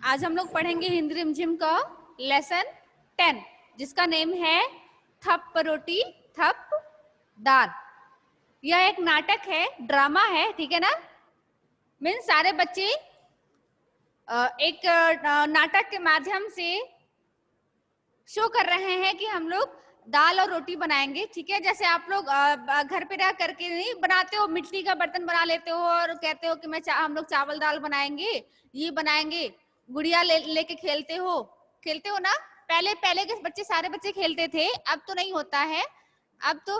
आज हम लोग पढ़ेंगे हिंदी रिमझिम का लेसन 10 जिसका नेम है थप रोटी थप दाल। यह एक नाटक है, ड्रामा है, ठीक है ना। मीन सारे बच्चे एक नाटक के माध्यम से शो कर रहे हैं कि हम लोग दाल और रोटी बनाएंगे, ठीक है। जैसे आप लोग घर पे रह करके नहीं बनाते हो, मिट्टी का बर्तन बना लेते हो और कहते हो कि हम लोग चावल दाल बनाएंगे, ये बनाएंगे, गुड़िया लेके खेलते हो ना। पहले पहले के बच्चे, सारे बच्चे खेलते थे, अब तो नहीं होता है। अब तो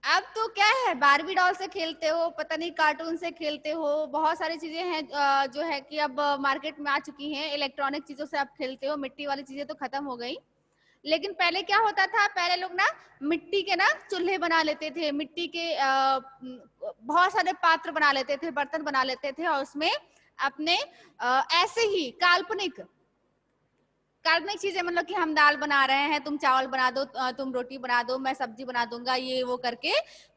अब तो क्या है, बारबी डॉल से खेलते हो, पता नहीं कार्टून से खेलते हो, बहुत सारी चीजें हैं जो है कि अब मार्केट में आ चुकी हैं। इलेक्ट्रॉनिक चीजों से आप खेलते हो, मिट्टी वाली चीजें तो खत्म हो गई। लेकिन पहले क्या होता था, पहले लोग ना मिट्टी के ना चूल्हे बना लेते थे, मिट्टी के बहुत सारे पात्र बना लेते थे, बर्तन बना लेते थे और उसमें अपने ऐसे ही काल्पनिक चीजें, मतलब कि हम दाल बना रहे हैं, तुम चावल बना दो, तुम रोटी बना दो, मैं सब्जी बना दूंगा, ये वो करके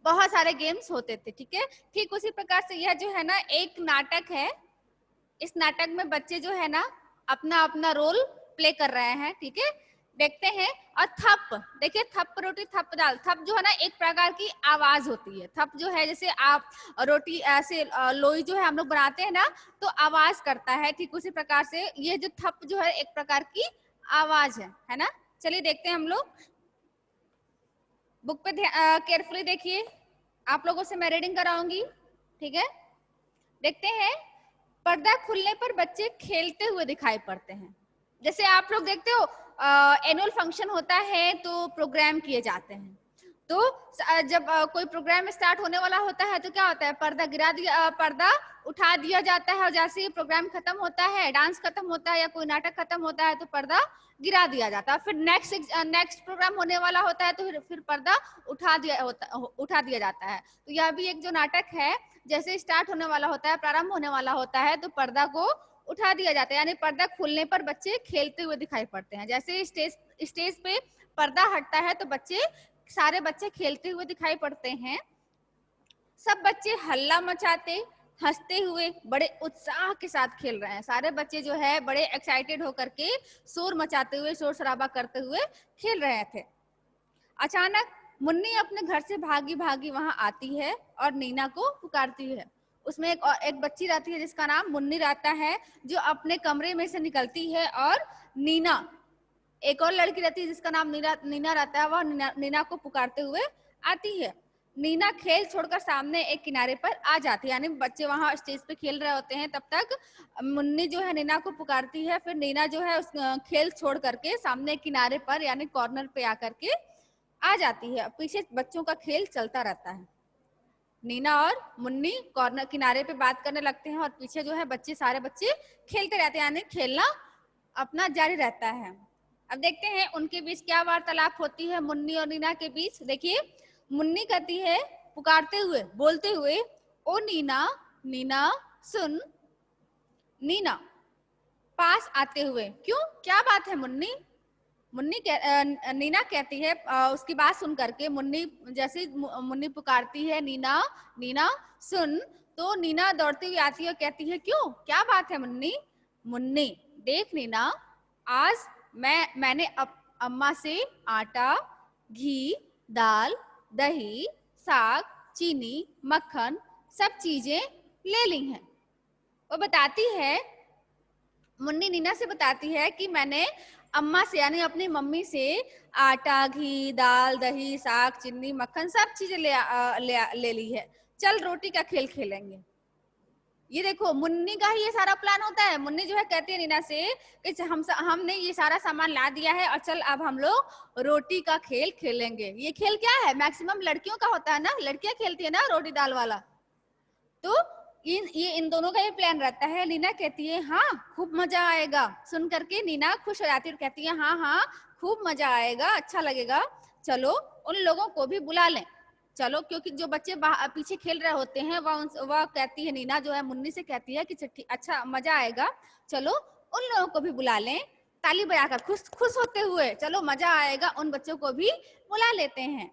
बहुत सारे गेम्स होते थे, ठीक है। ठीक उसी प्रकार से यह जो है ना एक नाटक है। इस नाटक में बच्चे जो है ना अपना अपना रोल प्ले कर रहे हैं, ठीक है। देखते हैं। और थप, देखिए, थप रोटी थप दाल। थप जो है ना एक प्रकार की आवाज होती है। थप जो है जैसे आप रोटी ऐसे लोई जो है हम लोग बनाते हैं ना तो आवाज करता है, ठीक उसी प्रकार से ये जो थप जो है एक प्रकार की आवाज है ना। चलिए देखते हैं हम लोग। बुक पे केयरफुली देखिए, आप लोगों से मैं रीडिंग कराऊंगी, ठीक है। देखते हैं। पर्दा खुलने पर बच्चे खेलते हुए दिखाई पड़ते हैं। जैसे आप लोग देखते हो एनुअल फंक्शन होता है तो प्रोग्राम किए जाते हैं, तो जब कोई प्रोग्राम स्टार्ट होने वाला होता है तो क्या होता है, पर्दा उठा दिया जाता है और जैसे ही प्रोग्राम खत्म होता है, डांस खत्म होता है या कोई नाटक खत्म होता है तो पर्दा गिरा दिया जाता है। फिर नेक्स्ट प्रोग्राम होने वाला होता है तो फिर पर्दा उठा दिया जाता है। तो यह भी एक जो नाटक है, जैसे स्टार्ट होने वाला होता है, प्रारंभ होने वाला होता है तो पर्दा को उठा दिया जाता है, यानी पर्दा खुलने पर बच्चे खेलते हुए दिखाई पड़ते हैं। जैसे स्टेज पे पर्दा हटता है तो सारे बच्चे खेलते हुए दिखाई पड़ते हैं। सब बच्चे हल्ला मचाते, हंसते हुए, बड़े उत्साह के साथ खेल रहे हैं। सारे बच्चे जो है बड़े एक्साइटेड होकर के शोर मचाते हुए, शोर शराबा करते हुए खेल रहे थे। अचानक मुन्नी अपने घर से भागी भागी वहां आती है और नीना को पुकारती है। उसमें एक बच्ची रहती है जिसका नाम मुन्नी रहता है, जो अपने कमरे में से निकलती है, और नीना, एक और लड़की रहती है जिसका नाम नीना रहता है, वह नीना को पुकारते हुए आती है। नीना खेल छोड़कर सामने एक किनारे पर आ जाती है, यानी बच्चे वहां स्टेज पे खेल रहे होते हैं, तब तक मुन्नी जो है नीना को पुकारती है। फिर नीना जो है उस खेल छोड़ करके सामने किनारे पर यानी कॉर्नर पे आकर के आ जाती है। पीछे बच्चों का खेल चलता रहता है। नीना और मुन्नी कॉर्नर किनारे पे बात करने लगते हैं और पीछे जो है सारे बच्चे खेलते रहते हैं, यानी खेलना अपना जारी रहता है। अब देखते हैं उनके बीच क्या वार्तालाप होती है, मुन्नी और नीना के बीच। देखिए, मुन्नी कहती है पुकारते हुए, बोलते हुए, ओ नीना, नीना सुन। नीना पास आते हुए, क्यों, क्या बात है मुन्नी? नीना कहती है उसकी बात सुन करके, जैसे मुन्नी पुकारती है नीना, नीना सुन, तो नीना दौड़ती हुई आती है और कहती है, क्यों, क्या बात है मुन्नी? मुन्नी, देख नीना, आज मैंने अम्मा से आटा, घी, दाल, दही, साग, चीनी, मक्खन, सब चीजें ले ली हैं। वो बताती है, मुन्नी नीना से बताती है कि मैंने अम्मा से यानी अपनी मम्मी से आटा, घी, दाल, दही, साग, चीनी, मक्खन, सब चीजें ले ली है। चल रोटी का खेल खेलेंगे। ये देखो, मुन्नी का ही ये सारा प्लान होता है। मुन्नी जो है कहती है नीना से कि हमने ये सारा सामान ला दिया है और चल अब हम लोग रोटी का खेल खेलेंगे। ये खेल क्या है, मैक्सिमम लड़कियों का होता है ना, लड़कियां खेलती है ना रोटी दाल वाला। तो इन दोनों का ये प्लान रहता है। नीना कहती है, हाँ खूब मजा आएगा। सुन करके नीना खुश हो जाती है और कहती है, हाँ हाँ खूब मजा आएगा, अच्छा लगेगा, चलो उन लोगों को भी बुला लें। चलो, क्योंकि जो बच्चे पीछे खेल रहे होते हैं वह कहती है, नीना जो है मुन्नी से कहती है कि अच्छा मजा आएगा, चलो उन लोगों को भी बुला लें। ताली बजाकर खुश खुश होते हुए, चलो मजा आएगा, उन बच्चों को भी बुला लेते हैं।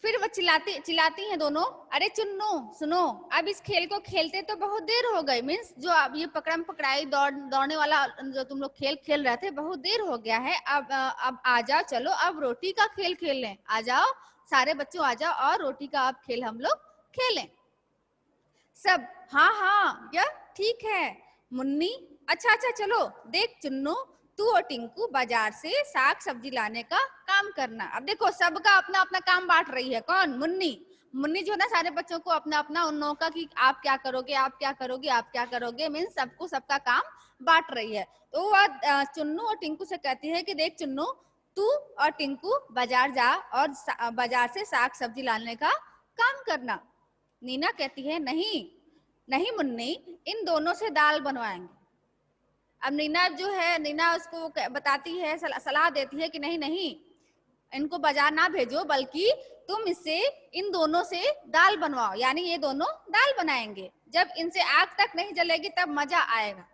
फिर वो चिल्लाती हैं दोनों, अरे चुन्नू सुनो, अब इस खेल को खेलते तो बहुत देर हो गई, मीन्स जो अब ये पकड़म पकड़ाई दौड़ने वाला जो तुम लोग खेल खेल रहे थे बहुत देर हो गया है, अब आ जाओ, चलो अब रोटी का खेल खेल लें, आ जाओ सारे बच्चों आ जाओ और रोटी का अब खेल हम लोग खेलें। सब हाँ हाँ या ठीक है। मुन्नी अच्छा अच्छा चलो, देख चुन्नू तू और टिंकू बाजार से साग सब्जी लाने का काम करना। अब देखो सबका अपना अपना काम बांट रही है, कौन? मुन्नी। मुन्नी जो है ना सारे बच्चों को अपना अपना उन लोगों का कि आप क्या करोगे, आप क्या करोगे, आप क्या करोगे, मीन्स सबको सबका काम बांट रही है। तो वह चुन्नू और टिंकू से कहती है कि देख चुन्नू तू और टिंकू बाजार जा और बाजार से साग सब्जी लाने का काम करना। नीना कहती है नहीं नहीं मुन्नी, इन दोनों से दाल बनवाएंगे। अब नीना जो है, नीना उसको बताती है, सलाह देती है कि नहीं नहीं, इनको बाजार ना भेजो, बल्कि तुम इससे इन दोनों से दाल बनवाओ, यानी ये दोनों दाल बनाएंगे। जब इनसे आग तक नहीं जलेगी तब मजा आएगा।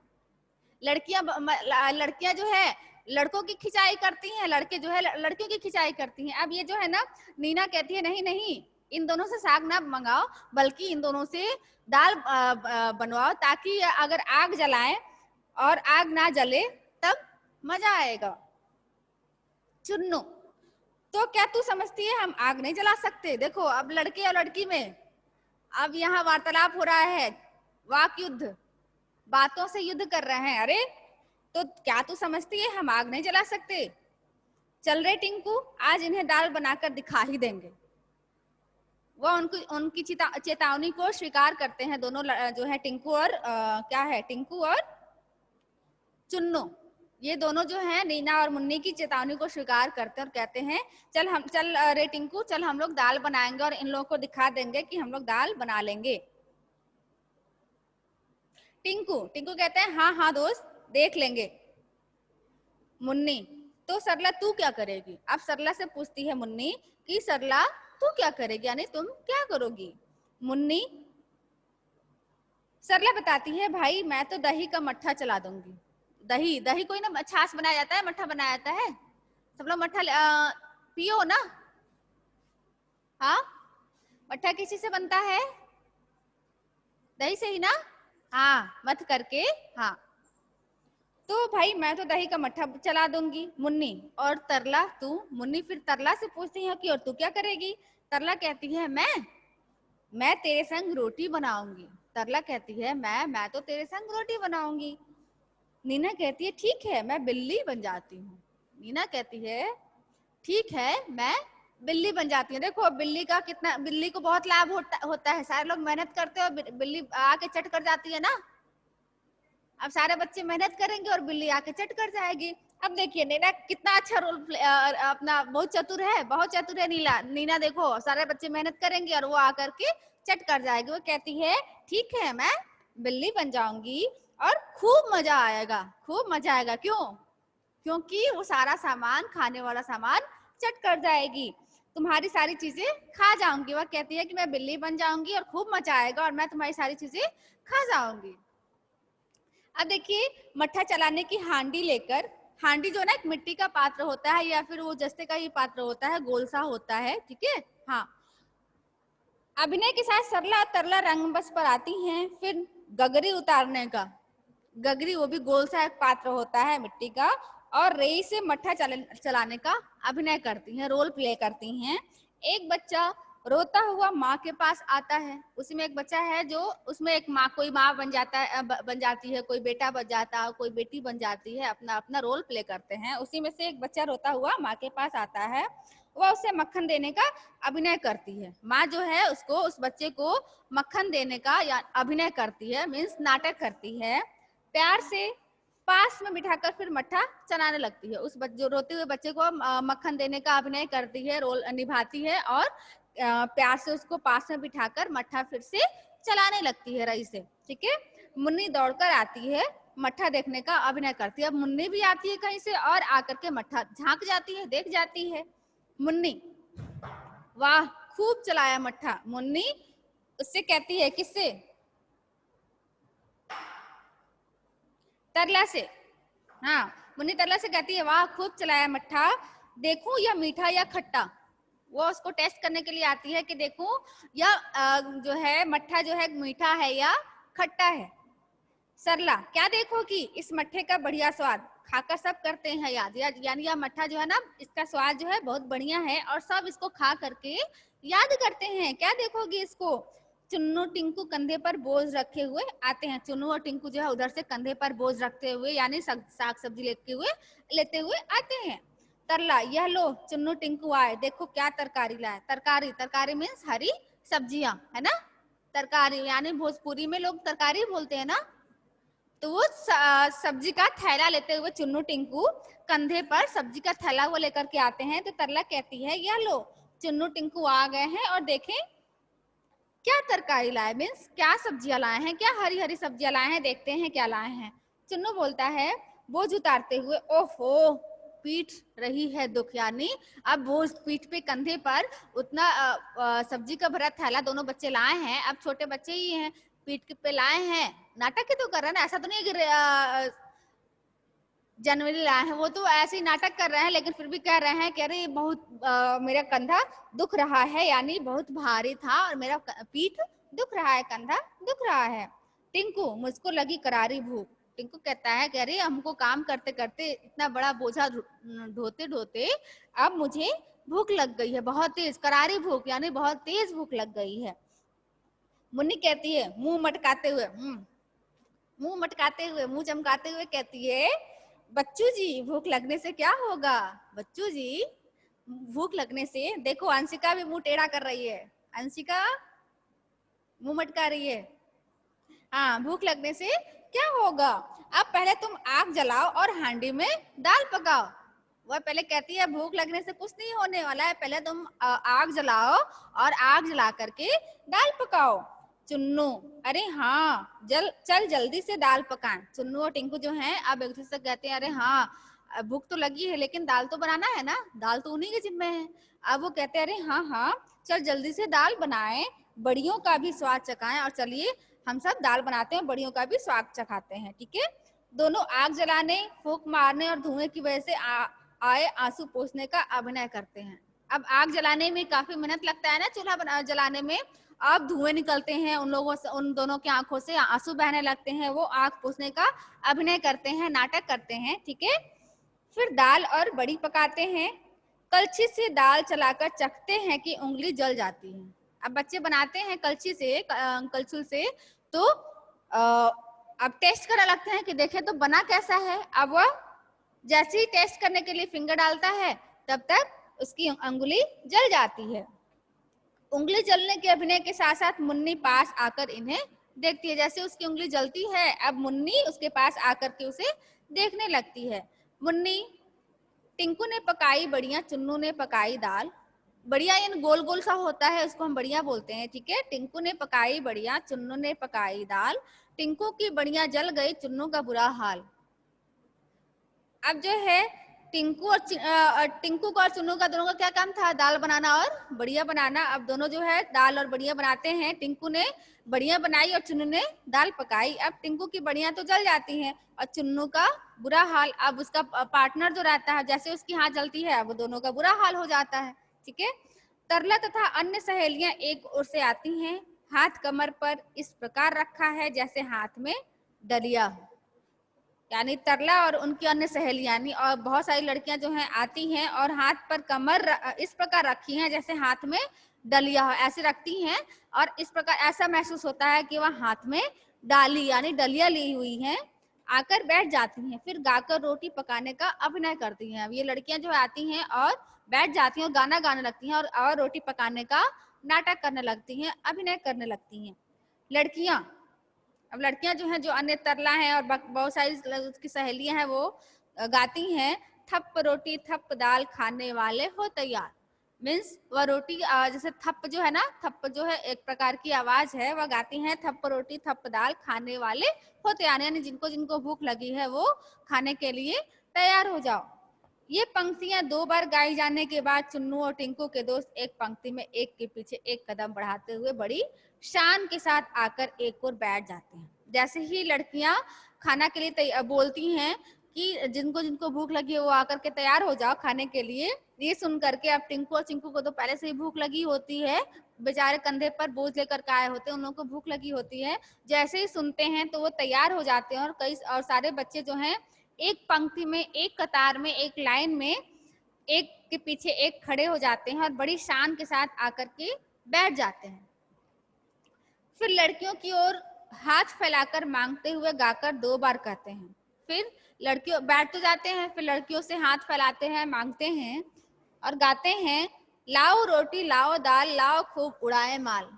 लड़कियां जो है लड़कों की खिंचाई करती हैं, लड़के जो है लड़कियों की खिंचाई करती हैं। अब ये जो है ना, नीना कहती है नहीं नहीं, इन दोनों से साग ना मंगाओ, बल्कि इन दोनों से दाल बनवाओ, ताकि अगर आग जलाएं और आग ना जले तब मजा आएगा। चुन्नू तो क्या तू समझती है हम आग नहीं जला सकते? देखो अब लड़के और लड़की में अब यहाँ वार्तालाप हो रहा है, वाक युद्ध, बातों से युद्ध कर रहे हैं। अरे तो क्या तू समझती है हम आग नहीं जला सकते? चल रे टिंकू, आज इन्हें दाल बनाकर दिखा ही देंगे। वह उनकी चेतावनी को स्वीकार करते हैं दोनों जो है टिंकू और क्या है, टिंकू और चुन्नू। ये दोनों जो है नीना और मुन्नी की चेतावनी को स्वीकार करते हैं और कहते हैं चल रे टिंकू, चल हम लोग दाल बनाएंगे और इन लोगों को दिखा देंगे कि हम लोग दाल बना लेंगे। टिंकू कहते हैं हाँ हाँ दोस्त, देख लेंगे। मुन्नी तो सरला तू क्या करेगी? अब सरला से पूछती है मुन्नी कि सरला तू क्या करेगी, यानी तुम क्या करोगी? मुन्नी सरला बताती है भाई मैं तो दही का मट्ठा चला दूंगी। दही दही कोई ना छाछ बनाया जाता है, मट्ठा बनाया जाता है, सब लोग मट्ठा पियो ना। हाँ मट्ठा किसी से बनता है? दही से ही ना। हाँ मत करके। हाँ तो भाई मैं तो दही का मट्ठा चला दूंगी। मुन्नी और तरला तू? मुन्नी फिर तरला से पूछती है कि और तू क्या करेगी? तरला कहती है मैं तेरे संग रोटी बनाऊंगी। तरला कहती है मैं तो तेरे संग रोटी बनाऊंगी। नीना कहती है ठीक है मैं बिल्ली बन जाती हूँ। नीना कहती है ठीक है मैं बिल्ली बन जाती हूँ। देखो बिल्ली का कितना, बिल्ली को बहुत लाभ होता है, सारे लोग मेहनत करते हो, बिल्ली आके चट कर जाती है ना। अब सारे बच्चे मेहनत करेंगे और बिल्ली आके चट कर जाएगी। अब देखिए नीना कितना अच्छा रोल प्ले, अपना बहुत चतुर है, बहुत चतुर है नीना देखो सारे बच्चे मेहनत करेंगे और वो आकर के चट कर जाएगी। वो कहती है ठीक है मैं बिल्ली बन जाऊंगी और खूब मजा आएगा, खूब मजा आएगा। क्यों? क्योंकि वो सारा सामान, खाने वाला सामान चट कर जाएगी, तुम्हारी सारी चीजें खा जाऊंगी। वह कहती है कि मैं बिल्ली बन जाऊंगी और खूब मजा आएगा और मैं तुम्हारी सारी चीजें खा जाऊंगी। अब देखिए मट्ठा चलाने की हांडी लेकर, हांडी जो ना एक मिट्टी का पात्र होता है या फिर वो जस्ते का ही पात्र होता है, गोल सा होता है, ठीक है। हाँ अभिनय के साथ सरला और तरला रंगमंच पर आती हैं। फिर गगरी उतारने का, गगरी वो भी गोल सा एक पात्र होता है मिट्टी का, और रेई से मट्ठा चलाने का अभिनय करती हैं, रोल प्ले करती हैं। एक बच्चा रोता हुआ माँ के पास आता है। उसमें एक बच्चा है जो, उसमें एक माँ, कोई माँ बन जाता है, बन जाती है, कोई बेटा बन जाता है, कोई बेटी बन जाती है, अपना अपना रोल प्ले करते हैं। उसी में से एक बच्चा रोता हुआ माँ के पास आता है, वह उसे मक्खन देने का अभिनय करती है। माँ जो है उसको, उस बच्चे को मक्खन देने का या अभिनय करती है, मीन्स नाटक करती है। प्यार से पास में बिठाकर फिर मट्ठा चलाने लगती है। उस जो रोते हुए बच्चे को मक्खन देने का अभिनय करती है, रोल निभाती है और प्यार से उसको पास में बिठाकर मट्ठा फिर से चलाने लगती है रई से, ठीक है। मुन्नी दौड़कर आती है, मट्ठा देखने का अभिनय करती है। अब मुन्नी भी आती है कहीं से और आकर के मट्ठा झांक जाती है, देख जाती है। मुन्नी वाह खूब चलाया मट्ठा। मुन्नी उससे कहती है, किससे? तरला से। हाँ मुन्नी तरला से कहती है वाह खूब चलाया मट्ठा, देखूं या मीठा या खट्टा। वो उसको टेस्ट करने के लिए आती है कि देखो यह जो है मट्ठा जो है मीठा है या खट्टा है। सरला, क्या देखोगी? इस मट्ठे का बढ़िया स्वाद। खाकर सब करते हैं याद, यानी यह मट्ठा जो है ना, इसका स्वाद जो है बहुत बढ़िया है और सब इसको खा करके याद करते हैं। क्या देखोगी इसको? चुन्नू टिंकू कंधे पर बोझ रखे हुए आते हैं। चुन्नू और टिंकू जो है उधर से कंधे पर बोझ रखते हुए यानी साग सब्जी लेते हुए आते हैं। तरला, यह लो चुन्नू टिंकू आए, देखो क्या तरकारी लाए। तरकारी, तरकारी मीन्स हरी सब्जियां, है ना। तरकारी यानी भोजपुरी में लोग तरकारी बोलते हैं ना। तो वो सब्जी का थैला लेते हुए चुन्नू टिंकू कंधे पर सब्जी का थैला वो लेकर के आते हैं। तो तरला कहती है, यह लो चुन्नू टिंकू आ गए हैं और देखें क्या तरकारी लाए, मीन्स क्या सब्जियां लाए हैं, क्या हरी हरी सब्जियां लाए हैं, देखते हैं क्या लाए हैं। चुन्नू बोलता है बोझ उतारते हुए, ओहो पीठ रही है दुख, यानी अब बोझ पीठ पे कंधे पर उतना सब्जी का भरा थैला दोनों बच्चे लाए हैं। अब छोटे बच्चे ही हैं, पीठ पे लाए हैं, नाटक ही तो कर रहे हैं ना, ऐसा तो नहीं कि जनवरी लाए हैं, वो तो ऐसे ही नाटक कर रहे हैं, लेकिन फिर भी कह रहे हैं कि अरे बहुत मेरा कंधा दुख रहा है, यानी बहुत भारी था और मेरा पीठ दुख रहा है, कंधा दुख रहा है। टिंकू, मुझको लगी करारी भूख। टिंकू कहता है कि अरे हमको काम करते करते इतना बड़ा बोझा ढोते ढोते अब मुझे भूख लग गई है, बहुत तेज, करारी भूख यानी बहुत तेज भूख लग गई है। मुन्नी कहती है मुंह मटकाते हुए, मुंह चमकाते हुए कहती है, बच्चू जी भूख लगने से क्या होगा? बच्चू जी भूख लगने से, देखो अंशिका भी मुंह टेढ़ा कर रही है, अंशिका मुंह मटका रही है। हाँ, भूख लगने से क्या होगा? अब पहले तुम आग जलाओ और हांडी में दाल पकाओ। वह पहले कहती है भूख लगने से कुछ नहीं होने वाला है, पहले तुम आग जलाओ और आग जला करके दाल पकाओ। चुन्नू, अरे हाँ चल जल्दी से दाल पकाएं। चुन्नू और टिंकू जो हैं अब एक दूसरे से कहते हैं, अरे हाँ भूख तो लगी है लेकिन दाल तो बनाना है ना, दाल तो उन्हीं के जिम्मे है। अब वो कहते हैं, अरे हाँ हाँ चल जल्दी से दाल बनाएं, बड़ियों का भी स्वाद चखाएं, और चलिए हम सब दाल बनाते हैं, बड़ियों का भी स्वाद चखाते हैं, ठीक है। दोनों आग जलाने, फूंक मारने और धुएं की वजह से आए आंसू पोंछने का अभिनय करते हैं। अब आग जलाने में काफी मेहनत लगता है ना, चूल्हा जलाने में। अब धुएं निकलते हैं उन लोगों से, उन दोनों की आंखों से आंसू बहने लगते हैं, वो आग पोंछने का अभिनय करते हैं, नाटक करते हैं, ठीक है। फिर दाल और बड़ी पकाते हैं। कलछी से दाल चलाकर चखते हैं कि उंगली जल जाती है। अब बच्चे बनाते हैं कलछी से, कलछुल से, तो अब टेस्ट करने लगते हैं कि देखें तो बना कैसा है। अब वह जैसे ही टेस्ट करने के लिए फिंगर डालता है तब तक उसकी अंगुली जल जाती है। उंगली जलने के अभिनय के साथ साथ मुन्नी पास आकर इन्हें देखती है। जैसे उसकी उंगली जलती है, अब मुन्नी उसके पास आकर के उसे देखने लगती है। मुन्नी, टिंकू ने पकाई बढ़िया, चुन्नू ने पकाई दाल। बढ़िया यानी गोल गोल सा होता है, उसको हम बढ़िया बोलते हैं, ठीक है। टिंकू ने पकाई बढ़िया, चुन्नू ने पकाई दाल। टिंकू की बढ़िया जल गई, चुन्नू का बुरा हाल। अब जो है टिंकू का और चुन्नू का दोनों का क्या काम था? दाल बनाना और बढ़िया बनाना। अब दोनों जो है दाल और बढ़िया बनाते हैं। टिंकू ने बढ़िया बनाई और चुन्नू ने दाल पकाई। अब टिंकू की बढ़िया तो जल जाती है और चुन्नू का बुरा हाल। अब उसका पार्टनर जो रहता है, जैसे उसकी हाथ जलती है, अब दोनों का बुरा हाल हो जाता है, ठीक है। तरला तथा अन्य सहेलियां एक ओर से आती हैं, हाथ कमर पर इस प्रकार रखा है जैसे हाथ में डलिया हो। यानी तरला और उनकी अन्य सहेलियां यानी और बहुत सारी लड़कियां जो हैं आती हैं और हाथ पर कमर इस प्रकार रखी हैं जैसे हाथ में डलिया हो, ऐसे रखती हैं और इस प्रकार ऐसा महसूस होता है कि वह हाथ में डाली यानी डलिया ली हुई हैं, आकर बैठ जाती हैं। फिर गाकर रोटी पकाने का अभिनय करती हैं। अब ये लड़कियां जो आती हैं और बैठ जाती हैं और गाना गाने लगती हैं और रोटी पकाने का नाटक करने लगती हैं, अभिनय करने लगती हैं। लड़कियां, अब लड़कियां जो हैं, जो अन्य तरला हैं और बहुत सारी उसकी सहेलियां हैं, वो गाती हैं, थप रोटी थप दाल खाने वाले हो तैयार। मीन्स वह रोटी जैसे थप जो है ना, थप जो है एक प्रकार की आवाज है, वह गाती हैं थप रोटी थप दाल खाने वाले हो तैयार, यानी जिनको जिनको भूख लगी है वो खाने के लिए तैयार हो जाओ। ये पंक्तियां 2 बार गाई जाने के बाद चुन्नू और टिंकू के दोस्त एक पंक्ति में एक के पीछे एक कदम बढ़ाते हुए बड़ी शान के साथ आकर एक और बैठ जाते हैं। जैसे ही लड़कियां खाना के लिए बोलती हैं कि जिनको जिनको भूख लगी है वो आकर के तैयार हो जाओ खाने के लिए, ये सुन करके अब टिंकू और चिंकू को तो पहले से ही भूख लगी होती है, बेचारे कंधे पर बोझ लेकर के आए होते हैं, उन लोगों को भूख लगी होती है। जैसे ही सुनते हैं तो वो तैयार हो जाते हैं और सारे बच्चे जो हैं एक पंक्ति में, एक कतार में, एक लाइन में, एक के पीछे एक खड़े हो जाते हैं और बड़ी शान के साथ आकर के बैठ जाते हैं। फिर लड़कियों की ओर हाथ फैलाकर मांगते हुए गाकर 2 बार कहते हैं। फिर लड़कियों बैठ तो जाते हैं, फिर लड़कियों से हाथ फैलाते हैं, मांगते हैं और गाते हैं, लाओ रोटी लाओ दाल लाओ खूब उड़ाए माल।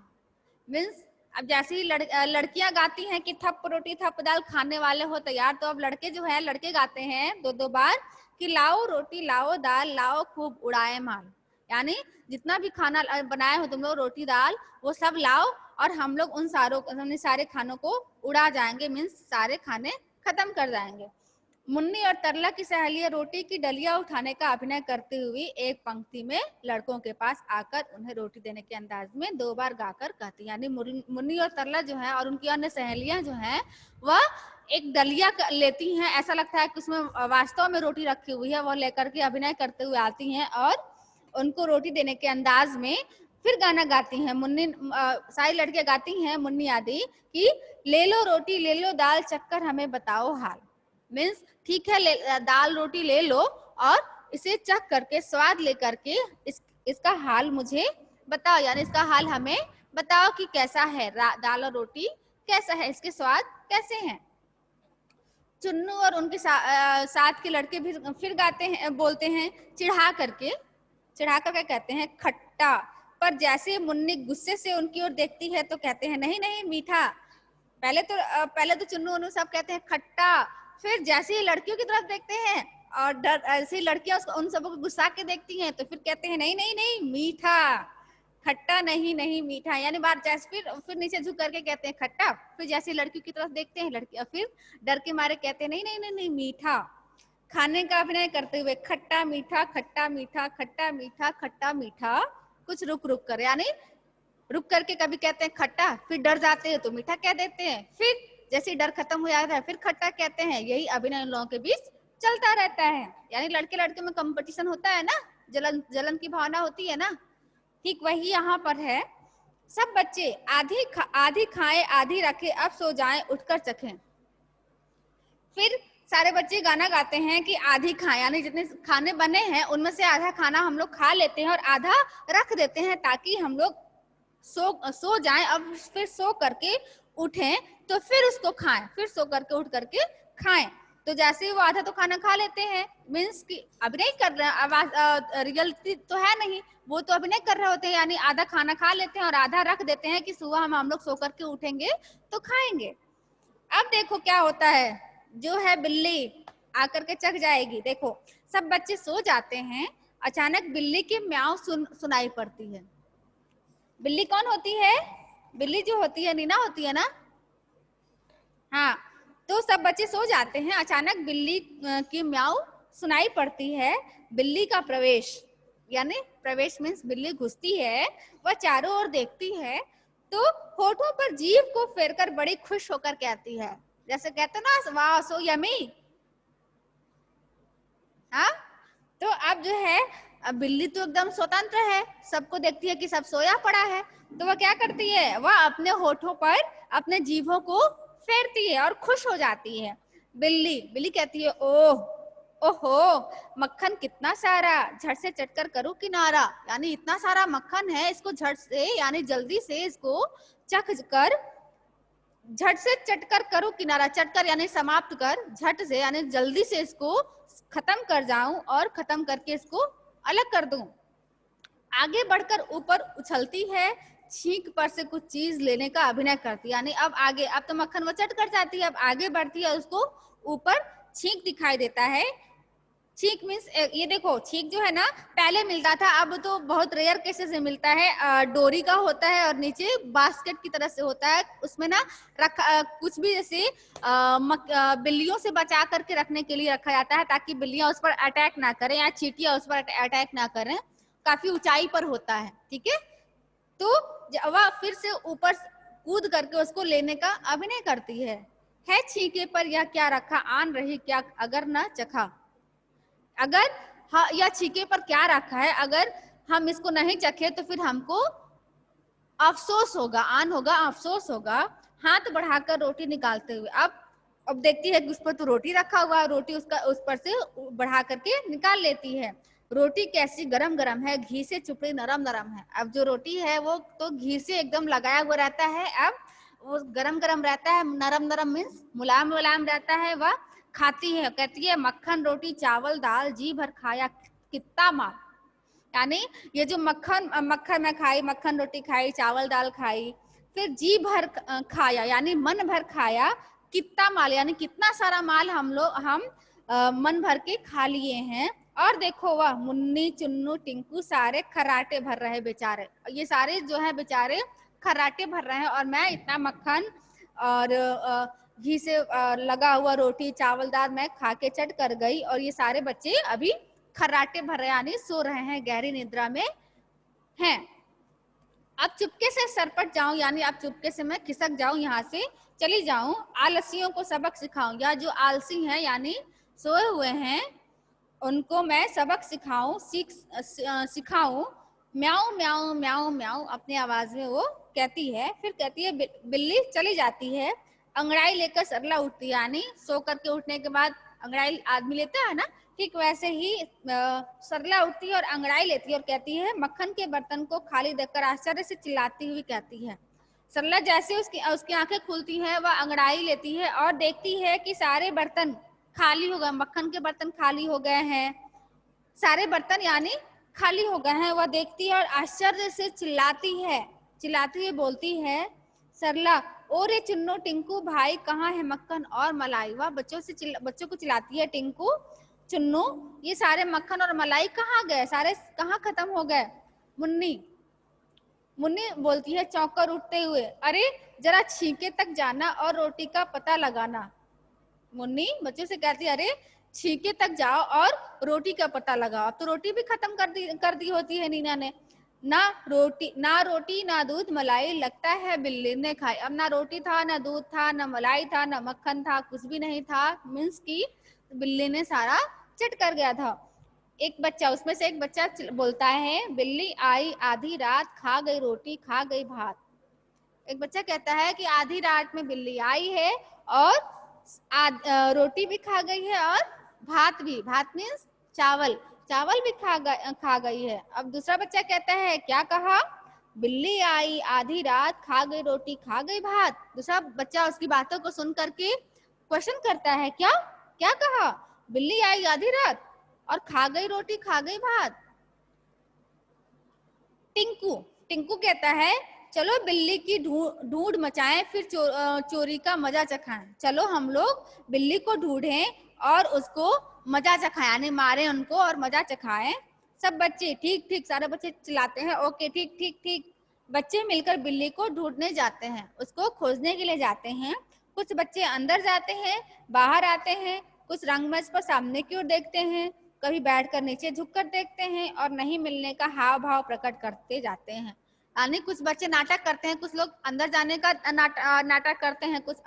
मीन्स अब जैसे ही लड़कियां गाती हैं कि थप रोटी थप दाल खाने वाले हो तैयार, तो अब लड़के जो है लड़के गाते हैं 2-2 बार कि लाओ रोटी लाओ दाल लाओ खूब उड़ाए माल, यानी जितना भी खाना बनाए हो तुम लोग रोटी दाल वो सब लाओ और हम लोग उन सारे खानों को उड़ा जाएंगे, मीन्स सारे खाने खत्म कर जाएंगे। मुन्नी और तरला की सहेलियां रोटी की डलिया उठाने का अभिनय करते हुए एक पंक्ति में लड़कों के पास आकर उन्हें रोटी देने के अंदाज में 2 बार गाकर कहती, यानी मुन्नी और तरला जो है और उनकी अन्य सहेलियां जो हैं वह एक डलिया लेती हैं, ऐसा लगता है कि उसमें वास्तव में रोटी रखी हुई है, वह लेकर के अभिनय करते हुए आती हैं और उनको रोटी देने के अंदाज में फिर गाना गाती हैं। मुन्नी सारी लड़कियां गाती हैं, मुन्नी आदि कि ले लो रोटी ले लो दाल चक्कर हमें बताओ हाल। मीन्स ठीक है, दाल रोटी ले लो और इसे चख करके स्वाद लेकर के इसका हाल मुझे बताओ, यानी इसका हाल हमें बताओ कि कैसा है, दाल और रोटी कैसा है, इसके स्वाद कैसे हैं। चुन्नू और उनके साथ के लड़के भी फिर गाते हैं, बोलते हैं चिढ़ा करके कहते हैं खट्टा, पर जैसे मुन्नी गुस्से से उनकी ओर देखती है तो कहते हैं नहीं नहीं मीठा। पहले तो चुन्नू उन्नू सब कहते हैं खट्टा, फिर जैसे ही लड़कियों की तरफ देखते हैं और ऐसे ही लड़कियां उन सबको गुस्सा के देखती हैं तो फिर कहते हैं नहीं नहीं नहीं मीठा, खट्टा नहीं नहीं मीठा, यानी बार जैसे फिर नीचे झुक करके कहते हैं खट्टा, फिर जैसे लड़कियों की तरफ देखते हैं लड़कियां फिर डर के मारे कहते हैं नहीं नहीं नहीं नहीं मीठा। खाने का अभिनय करते हुए खट्टा मीठा खट्टा मीठा खट्टा मीठा खट्टा मीठा, कुछ रुक रुक कर, यानी रुक करके कभी कहते हैं खट्टा, फिर डर जाते हैं तो मीठा कह देते हैं, फिर जैसे डर खत्म हो जाता है फिर खट्टा कहते हैं। यही अभिनय लोगों के बीच चलता रहता है, यानी लड़के लड़के में कंपटीशन होता है ना, जलन की भावना होती है ना, ठीक वही यहाँ पर है। सब बच्चे आधी खाएं आधी रखे अब सो जाएं उठकर चखें। फिर सारे बच्चे गाना गाते हैं कि आधी खाएं, यानी जितने खाने बने हैं उनमें से आधा खाना हम लोग खा लेते हैं और आधा रख देते हैं ताकि हम लोग सो जाएं, अब फिर सो करके उठें तो फिर उसको खाएं, फिर सो करके उठ करके खाएं। तो जैसे ही वो आधा तो खाना खा लेते हैं, मीन्स कि अभिनय कर रहे हैं, रियलिटी तो है नहीं, वो तो अभिनय कर रहे होते हैं, यानी आधा खाना खा लेते हैं और आधा रख देते हैं कि सुबह हम लोग सो करके उठेंगे तो खाएंगे। अब देखो क्या होता है, जो है बिल्ली आकर के चख जाएगी। देखो सब बच्चे सो जाते हैं, अचानक बिल्ली की म्याऊं सुनाई पड़ती है। बिल्ली कौन होती है? बिल्ली जो होती है नीना होती है ना, हाँ। तो सब बच्चे सो जाते हैं, अचानक बिल्ली की म्याऊं सुनाई पड़ती है। बिल्ली का प्रवेश, यानी प्रवेश मीन्स बिल्ली घुसती है, वह चारों ओर देखती है तो होठों पर जीभ को फेरकर बड़ी खुश होकर कहती है, जैसे कहते ना वाह सो यमी। हाँ, तो अब जो है अब बिल्ली तो एकदम स्वतंत्र है, सबको देखती है कि सब सोया पड़ा है, तो वह क्या करती है, वह अपने होठों पर अपने जीभों को फेरती है और खुश हो जाती है। बिल्ली कहती है ओह ओहो मक्खन कितना सारा, झट से चटकर करूं किनारा, यानी इतना सारा मक्खन है, इसको झट से यानी जल्दी से इसको चख कर झट से चटकर करूं किनारा, चटकर यानी समाप्त कर, झट से यानी जल्दी से इसको खत्म कर जाऊं और खत्म करके इसको अलग कर दूं। आगे बढ़कर ऊपर उछलती है, छींक पर से कुछ चीज लेने का अभिनय करती है, यानी अब तो मक्खन वो चट कर जाती है, अब आगे बढ़ती है, उसको ऊपर छींक दिखाई देता है। छींक मीन्स ये देखो, छींक जो है ना पहले मिलता था, अब तो बहुत रेयर केसेस में मिलता है, डोरी का होता है और नीचे बास्केट की तरह से होता है, उसमें ना कुछ भी जैसे बिल्लियों से बचा करके रखने के लिए रखा जाता है ताकि बिल्लियां उस पर अटैक ना करें या चींटियां उस पर अटैक ना करें, काफी ऊंचाई पर होता है, ठीक है। तो वह फिर से ऊपर कूद करके उसको लेने का अभिनय करती है छींके पर यह क्या रखा, आन रही क्या अगर न चखा, अगर हाँ, या छीके पर क्या रखा है, अगर हम इसको नहीं चखे तो फिर हमको अफसोस होगा, आन होगा, अफसोस होगा। हाथ बढ़ाकर रोटी निकालते हुए, अब देखती है कि उस पर तो रोटी रखा हुआ है, रोटी उसका उस पर से बढ़ा करके निकाल लेती है। रोटी कैसी गरम गरम है, घी से चुपड़ी नरम नरम है। अब जो रोटी है वो तो घी से एकदम लगाया हुआ रहता है, अब वो गरम गरम रहता है, नरम नरम मीन्स मुलायम मुलायम रहता है। वह खाती है, कहती है मक्खन रोटी चावल दाल जी भर खाया कितना माल। यानी ये जो मक्खन में खाई, मक्खन रोटी खाई, चावल दाल खाई, फिर जी भर खाया यानी मन भर खाया, कितना माल यानी कितना सारा माल हम मन भर के खा लिए हैं। और देखो वह मुन्नी चुन्नू टिंकू सारे खर्राटे भर रहे बेचारे, ये सारे जो है बेचारे खर्राटे भर रहे हैं, और मैं इतना मक्खन और घी से लगा हुआ रोटी चावल दाल मैं खा के चट कर गई, और ये सारे बच्चे अभी खर्राटे भर रहे यानी सो रहे हैं, गहरी निद्रा में हैं। अब चुपके से सरपट जाऊं, यानी अब चुपके से मैं खिसक जाऊं, यहाँ से चली जाऊं, आलसियों को सबक सिखाऊं, या जो आलसी हैं यानी सोए हुए हैं उनको मैं सबक सिखाऊं। म्याऊं म्याऊं म्याऊं म्याऊं अपनी आवाज में वो कहती है। फिर कहती है बिल्ली चली जाती है, अंगड़ाई लेकर सरला उठती है, यानी सो करके उठने के बाद अंगड़ाई आदमी लेता है ना, ठीक वैसे ही सरला उठती है और अंगड़ाई लेती है, और कहती है मक्खन के बर्तन को खाली देखकर आश्चर्य से चिल्लाती हुई कहती है। सरला जैसे उसकी आंखें खुलती हैं, वह अंगड़ाई लेती है और देखती है कि सारे बर्तन खाली हो गए, मक्खन के बर्तन खाली हो गए हैं, सारे बर्तन यानी खाली हो गए हैं। वह देखती है और आश्चर्य से चिल्लाती हुई बोलती है सरला, ओ रे चुन्नू टिंकू भाई कहाँ है मक्खन और मलाई। वह बच्चों को चिल्लाती है, टिंकू चुन्नू ये सारे मक्खन और मलाई कहाँ गए, सारे कहाँ खत्म हो गए। मुन्नी बोलती है चौंक कर उठते हुए, अरे जरा छींके तक जाना और रोटी का पता लगाना। मुन्नी बच्चों से कहती है, अरे छींके तक जाओ और रोटी का पता लगाओ। अब तो रोटी भी खत्म कर दी होती है नीना ने। ना रोटी ना दूध मलाई लगता है बिल्ली ने खाई। अब ना रोटी था, ना दूध था, ना मलाई था, ना मक्खन था, कुछ भी नहीं था, मीन्स की बिल्ली ने सारा चट कर गया था। उसमें से एक बच्चा बोलता है, बिल्ली आई आधी रात खा गई रोटी खा गई भात। एक बच्चा कहता है कि आधी रात में बिल्ली आई है और रोटी भी खा गई है और भात मीन्स चावल भी खा गई है। अब दूसरा बच्चा कहता है, क्या कहा, बिल्ली आई आधी रात खा गई रोटी खा गई भात। दूसरा बच्चा उसकी बातों को सुन करके क्वेश्चन करता है, क्या क्या कहा, बिल्ली आई आधी रात और खा गई रोटी खा गई भात। टिंकू कहता है, चलो बिल्ली की ढूंढ मचाएं, फिर चोरी का मजा चखाएं। चलो हम लोग बिल्ली को ढूंढें और उसको मजा चखाएं, यानी मारे उनको और मजा चखाएं। सब बच्चे ठीक ठीक, सारे बच्चे चिल्लाते हैं, ओके ठीक ठीक ठीक। बच्चे मिलकर बिल्ली को ढूंढने जाते हैं, उसको खोजने के लिए जाते हैं। कुछ बच्चे अंदर जाते हैं, बाहर आते हैं, कुछ रंगमंच पर सामने की ओर देखते हैं, कभी बैठकर नीचे झुककर देखते हैं और नहीं मिलने का हाव भाव प्रकट करते जाते हैं। यानी कुछ बच्चे नाटक करते हैं, कुछ लोग अंदर जाने का नाटक करते हैं, कुछ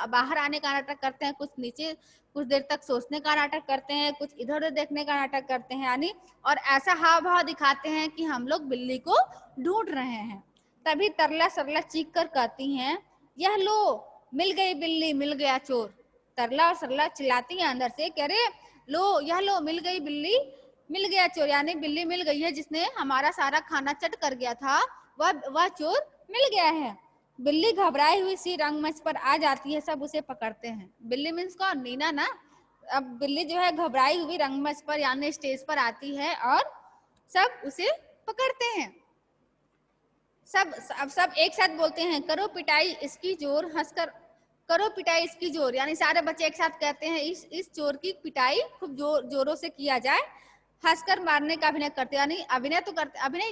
बाहर आने का नाटक करते हैं, कुछ नीचे कुछ देर तक सोचने का नाटक करते हैं, कुछ इधर उधर देखने का नाटक करते हैं, यानी और ऐसा हाव भाव दिखाते हैं कि हम लोग बिल्ली को ढूंढ रहे हैं। तभी तरला सरला चीख कर कहती हैं, यह लो मिल गई बिल्ली मिल गया चोर। तरला और सरला चिल्लाती हैं अंदर से, कह रहे लो यह लो मिल गई बिल्ली मिल गया चोर, यानी बिल्ली मिल गई है, जिसने हमारा सारा खाना चट कर गया था, वह चोर मिल गया है। बिल्ली घबराई हुई सी रंगमंच पर आ जाती है, सब उसे पकड़ते हैं। बिल्ली मीन्स कौन, नीना ना। अब बिल्ली जो है घबराई हुई रंगमंच पर यानी स्टेज पर आती है और सब उसे पकड़ते हैं। सब एक साथ बोलते हैं, करो पिटाई इसकी जोर, हंसकर करो पिटाई इसकी जोर, यानी सारे बच्चे एक साथ कहते हैं इस चोर की पिटाई खूब जोरों से किया जाए। हंसकर मारने का अभिनय करते हैं, यानी अभिनय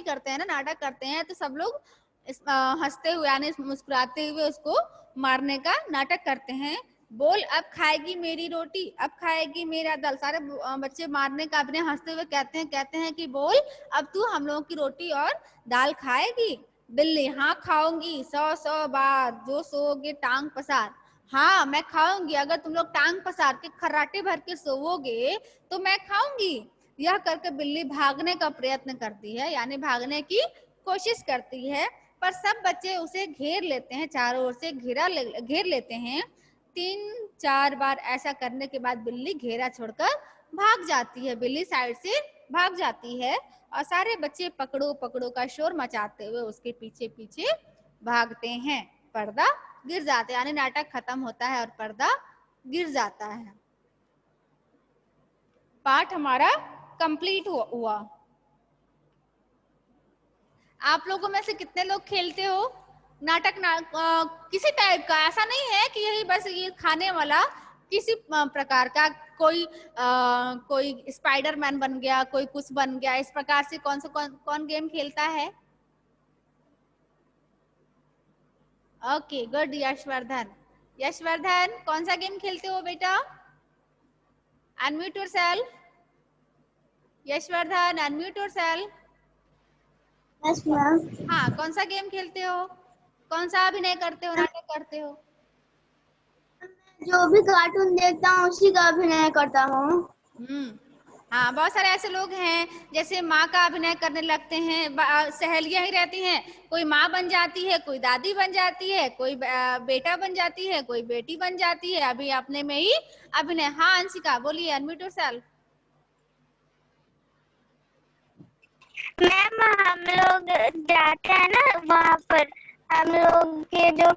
करते हैं ना, नाटक करते हैं, तो सब लोग हंसते हुए यानी मुस्कुराते हुए उसको मारने का नाटक करते हैं। बोल अब खाएगी मेरी रोटी अब खाएगी मेरा दाल। सारे बच्चे मारने का अभिनय हंसते हुए कहते हैं कि बोल अब तू हम लोगों की रोटी और दाल खाएगी। बिल्ली, हाँ खाऊंगी 100 बार, जो सोओगे टांग पसार। हाँ मैं खाऊंगी, अगर तुम लोग टांग पसार के खर्राटे भर के सोओगे तो मैं खाऊंगी। यह करके बिल्ली भागने का प्रयत्न करती है, यानी भागने की कोशिश करती है, पर सब बच्चे उसे घेर लेते हैं, चारों ओर से घेर लेते हैं। 3-4 बार ऐसा करने के बाद बिल्ली घेरा छोड़कर भाग जाती है, बिल्ली साइड से भाग जाती है और सारे बच्चे पकड़ो पकड़ो का शोर मचाते हुए उसके पीछे पीछे भागते हैं। पर्दा गिर जाता है, यानी नाटक खत्म होता है और पर्दा गिर जाता है। पाठ हमारा कंप्लीट हुआ। आप लोगों में से कितने लोग खेलते हो नाटक? किसी टाइप का, ऐसा नहीं है कि यही बस ये खाने वाला, किसी प्रकार का, कोई स्पाइडरमैन बन गया, कोई कुछ बन गया, इस प्रकार से कौन गेम खेलता है? Okay good. यशवर्धन, यशवर्धन कौन सा गेम खेलते हो बेटा? Unmute yourself. Yashvardhan unmute yourself. Yes ma'am. हाँ, कौन सा गेम खेलते हो? कौन सा अभिनय करते हो, नाटक करते हो? जो भी कार्टून देखता हूँ उसी का अभिनय करता हूँ। हाँ, बहुत सारे ऐसे लोग हैं जैसे माँ का अभिनय करने लगते हैं, सहेलियां ही रहती हैं, कोई माँ बन जाती है, कोई दादी बन जाती है, कोई बेटा बन जाती है, कोई बेटी बन जाती है, अभी अपने में ही अभिनय। हाँ अंशिका बोलिए, अनम्यूट योरसेल्फ। मैम हम लोग जाते हैं ना वहाँ पर, हम लोग के जो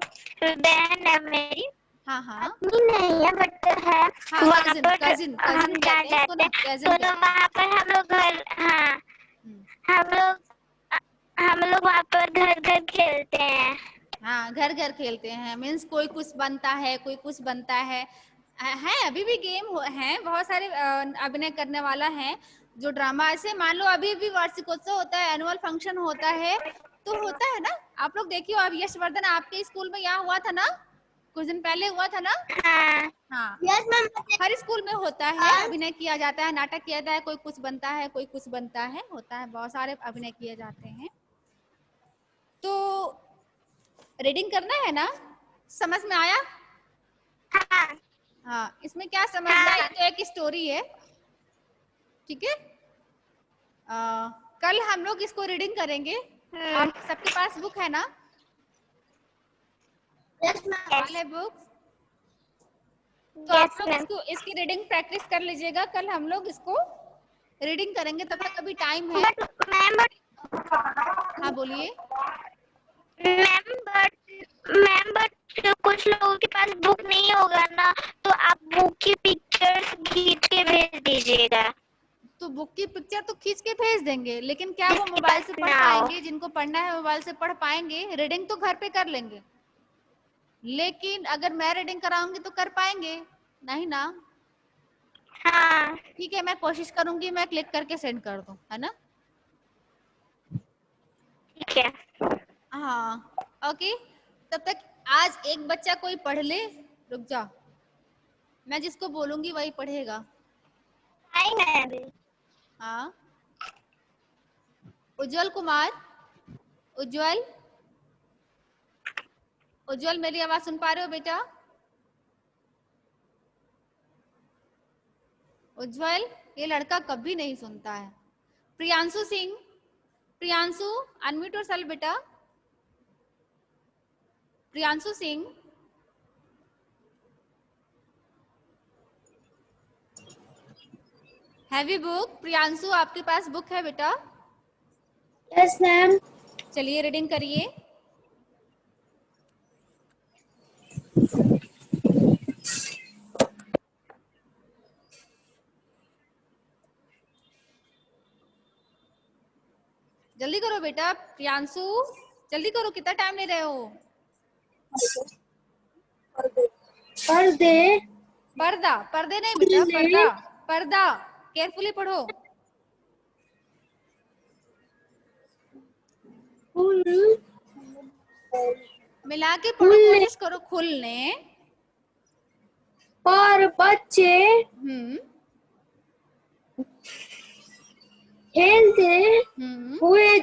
बहन है मेरी, हाँ हाँ अपनी नहीं है बट है, हाँ, वहाँ पर कजिन हम जहाँ जाते हैं तो वहाँ पर हम लोग घर, हाँ हम लोग वहाँ पर घर घर खेलते हैं। हाँ, घर घर खेलते हैं, मीन्स कोई कुछ बनता है, कोई कुछ बनता है। अभी भी गेम है, बहुत सारे अभिनय करने वाला है जो ड्रामा, ऐसे मान लो अभी भी वार्षिकोत्सव होता है, एनुअल फंक्शन होता है, तो होता है ना, आप लोग देखिए। अब यशवर्धन आपके स्कूल में यहाँ हुआ था ना, कुछ दिन पहले हुआ था ना? हाँ हाँ, यस मैम। हर स्कूल में होता है, अभिनय किया जाता है, नाटक किया जाता है, कोई कुछ बनता है, कोई कुछ बनता है, होता है, बहुत सारे अभिनय किए जाते हैं। तो रीडिंग करना है ना, समझ में आया? हाँ हाँ, इसमें क्या समझना है, तो एक स्टोरी है, ठीक है? कल हम लोग इसको रीडिंग करेंगे। आप सबके पास बुक है ना? Yes ma'am. ऑल है बुक? तो आप लोग इसकी रीडिंग प्रैक्टिस कर लीजिएगा, कल हम लोग इसको रीडिंग करेंगे, तब तक अभी टाइम है। हाँ बोलिए। मैम बट कुछ लोगों के पास बुक नहीं होगा ना, तो आप बुक की पिक्चर्स खींच के भेज दीजिएगा। तो बुक की पिक्चर तो खींच के भेज देंगे, लेकिन क्या वो मोबाइल से पढ़ पाएंगे? जिनको पढ़ना है मोबाइल से पढ़ पाएंगे, रीडिंग तो घर पे कर लेंगे, लेकिन अगर मैं रीडिंग कराऊंगी तो कर पाएंगे नहीं ना? हाँ ठीक है, मैं कोशिश करूंगी मैं क्लिक करके सेंड कर दूं, है ना? ठीक है। हाँ ओके। तब तक आज एक बच्चा कोई पढ़ ले, रुक जा, मैं जिसको बोलूंगी वही पढ़ेगा। हाँ, उज्जवल कुमार, उज्जवल, उज्जवल मेरी आवाज सुन पा रहे हो बेटा? उज्जवल, ये लड़का कभी नहीं सुनता है। प्रियांशु सिंह, प्रियांशु अनम्यूट योरसेल्फ बेटा। Priyanshu Singh, heavy book. प्रियांशु आपके पास बुक है बेटा? Yes ma'am. चलिए रीडिंग करिए। जल्दी करो बेटा प्रियांशु, जल्दी करो, कितना टाइम ले रहे हो? पर्दे पर्दा, पर्दे नहीं बेटा, पर्दा, पर्दा, केयरफुली पढ़ो। मिला के पढ़ो, कोशिश करो। खुलने पर बच्चे खेलते हुए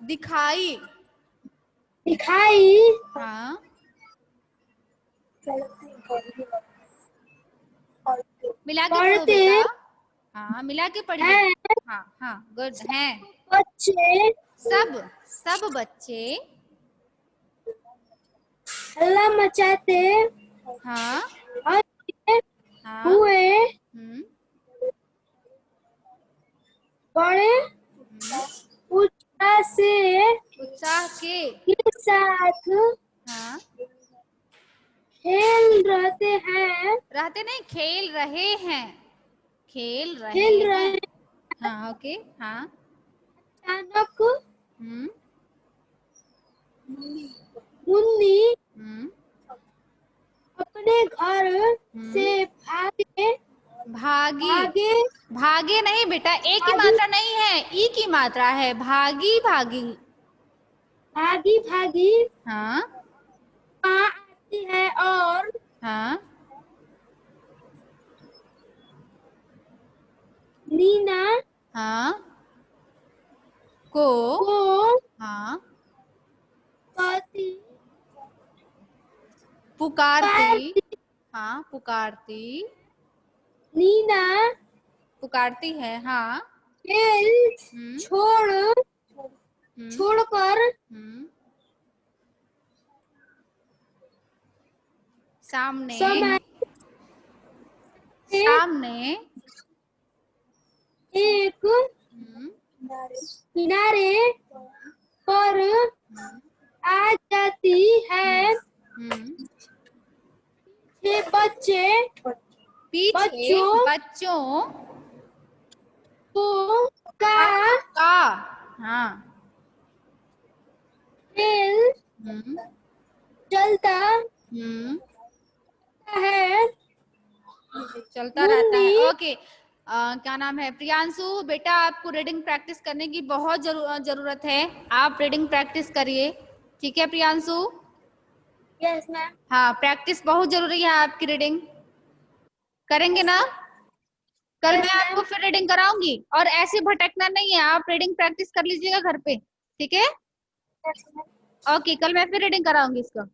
दिखाई। हाँ, मिला के पढ़ो पढ़ते बेटा। हाँ, मिला के पढ़िए। हैं हाँ हाँ, गुड। हैं बच्चे सब बच्चे हल्ला मचाते हाँ हाँ हुए बड़े उत्साह उत्साह के साथ हाँ खेल रहते नहीं, खेल रहे हैं, खेल रहे हैं। हाँ ओके। हाँ अचानक हम्म मुन्नी हम्म अपने घर से भागे भागी। भागे नहीं बेटा, ए की भागी मात्रा नहीं है, ई की मात्रा है। भागी भागी। भागी हाँ वहाँ आती है और हाँ नीना हाँ को को हाँ कहती पुकारती। हाँ पुकारती। नीना पुकारती है। हाँ खेल छोड़कर सामने समय सामने एक किनारे पर आ जाती है। ये पीछे बच्चों को का हाँ खेल चलता है। चलता रहता है। ओके क्या नाम है? प्रियांशु बेटा, आपको रीडिंग प्रैक्टिस करने की बहुत जरूरत है। आप रीडिंग प्रैक्टिस करिए, ठीक है प्रियांशु? Yes ma'am. हाँ, प्रैक्टिस बहुत जरूरी है। आपकी रीडिंग करेंगे ना? कल मैं आपको फिर रीडिंग कराऊंगी, और ऐसे भटकना नहीं है। आप रीडिंग प्रैक्टिस कर लीजिएगा घर पे, ठीक है? ओके, कल मैं फिर रीडिंग कराऊंगी इसका।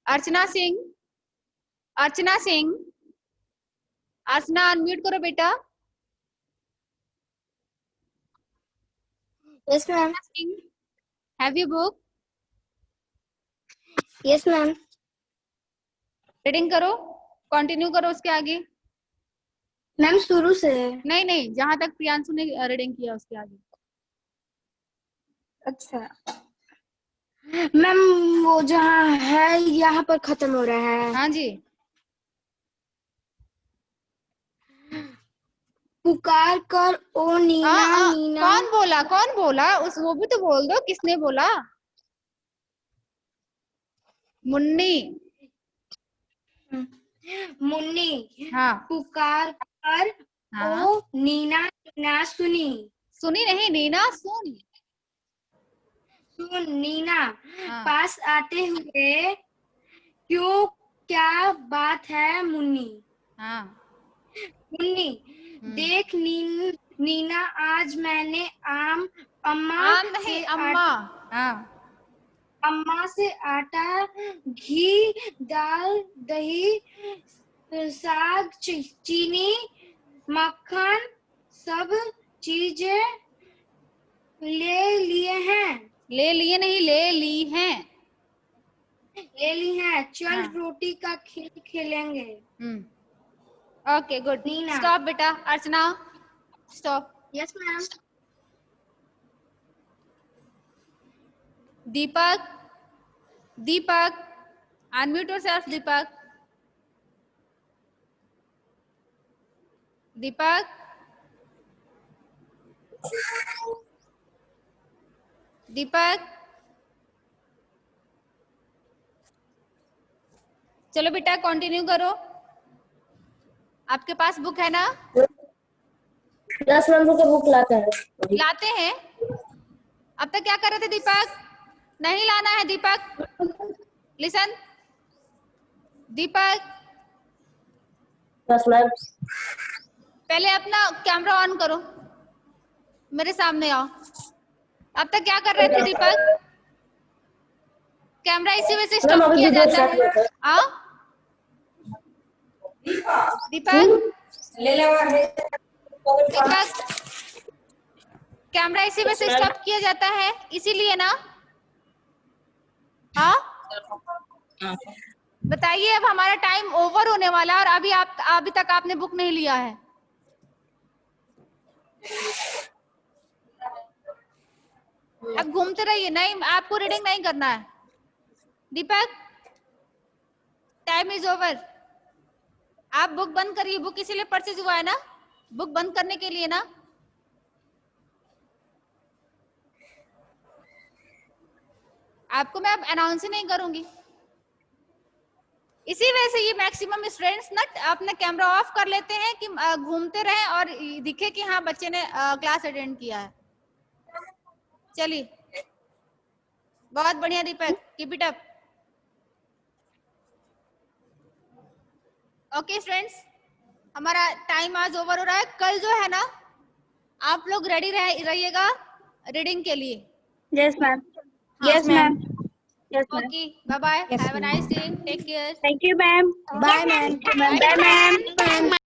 अर्चना सिंह, अर्चना सिंह, अर्चना अनम्यूट करो बेटा। Yes ma'am. Have you book? Yes ma'am. Reading करो, कंटिन्यू करो उसके आगे। मैम शुरू से। नहीं नहीं, जहां तक प्रियांशु ने रीडिंग किया उसके आगे। अच्छा मैम, वो जहाँ है यहाँ पर खत्म हो रहा है। हाँ जी। पुकार कर ओ नीना नीना। कौन बोला उस, वो भी तो बोल दो, किसने बोला? मुन्नी। मुन्नी हाँ पुकार कर हाँ। ओ नीना नीना सुनी। सुनी नहीं, नीना सुन। सुन नीना हाँ पास आते हुए, क्यों क्या बात है मुन्नी? हाँ। मुन्नी देख नीना, आज मैंने अम्मा आम नहीं, अम्मा। हाँ अम्मा से आटा, घी, दाल, दही, साग, चीनी, मक्खन सब चीजें ले लिए हैं। ले लिए नहीं, ले ली हैं। ले ली हैं। चल हाँ। रोटी का खेल खेलेंगे। Okay good. नीना। स्टॉप बेटा। Archana stop. Yes ma'am. Deepak, Deepak unmute yourself. Deepak, Deepak, Deepak. चलो बेटा कंटिन्यू करो। आपके पास बुक है ना? 10 नंबर का बुक लाते हैं। अब तक क्या कर रहे थे दीपक? नहीं लाना है दीपक। लिसन दीपक, पहले अपना कैमरा ऑन करो, मेरे सामने आओ। अब तक क्या कर रहे थे दीपक? कैमरा इसी वजह से स्टॉप किया जाता है। दीपक, दीपक, कैमरा इसी में से स्टॉप किया जाता है, इसीलिए ना? हाँ, बताइए। अब हमारा टाइम ओवर होने वाला है और अभी तक आपने बुक नहीं लिया है। अब घूमते रहिए, नहीं आपको रीडिंग नहीं करना है। दीपक, टाइम इज ओवर। आप बुक बंद करिए। बुक इसीलिए परचेज हुआ है ना, बुक बंद करने के लिए ना। आपको मैं अब अनाउंस ही नहीं करूंगी। इसी वजह से ये मैक्सिमम स्टूडेंट्स ना अपना कैमरा ऑफ कर लेते हैं कि घूमते रहें और दिखे कि हाँ बच्चे ने क्लास अटेंड किया है। चलिए, बहुत बढ़िया Deepak, keep it up. Okay students, हमारा टाइम आज ओवर हो रहा है। कल जो है ना, आप लोग रेडी रहिएगा रीडिंग के लिए। Yes ma'am. Yes ma'am. Okay, bye bye, have a nice day, take care. Thank you ma'am. Bye ma'am. Bye ma'am.